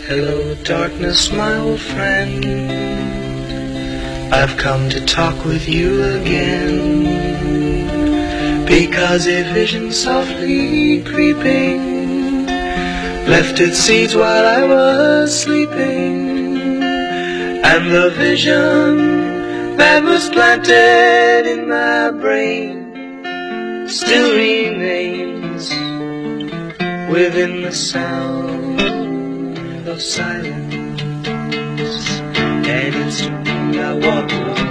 Hello, darkness, my old friend. I've come to talk with you again, because a vision softly creeping left its seeds while I was sleeping, and the vision that was planted in my brain still remains within the sound of silence. And instantly I walk along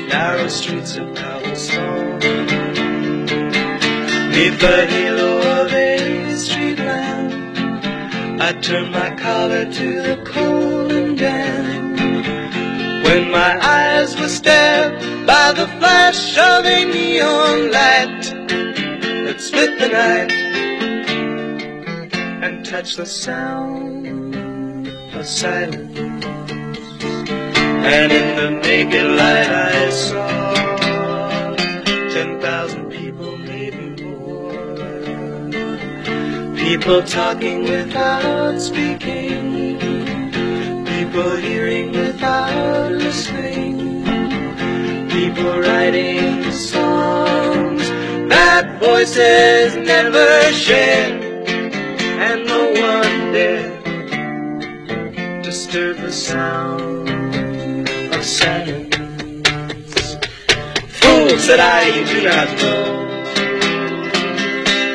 narrow streets of cobblestone, neath the halo of a street lamp. I turn my collar to the cold and damp, when my eyes were stared by the flash of a neon light that split the night and touched the sound of silence. And in the naked light I saw 10,000 people, maybe more, people talking without speaking, people hearing without listening, people writing songs that voices never shared, and no one dared disturb the sound of silence. Fool, said I, you do not know,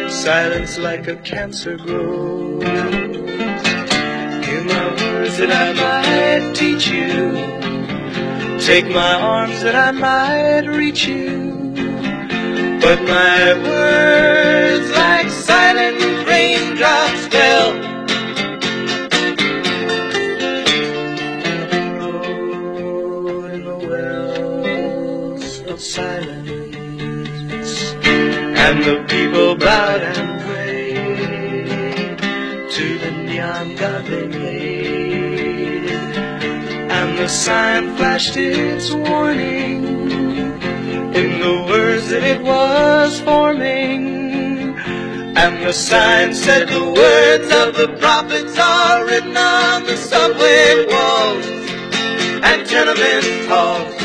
silence like a cancer grows. Hear my words that I might teach you, take my arms that I might reach you, but my words like silent raindrops fell in the wells of silence. And the people bowed and prayed to the neon god they made, and the sign flashed its warning in the words that it was forming, and the sign said the words of the prophets are written on the subway walls and tenement halls,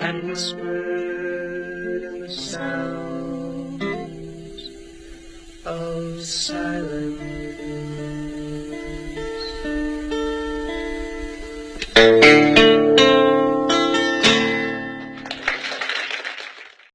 and whispered in the sounds of silence.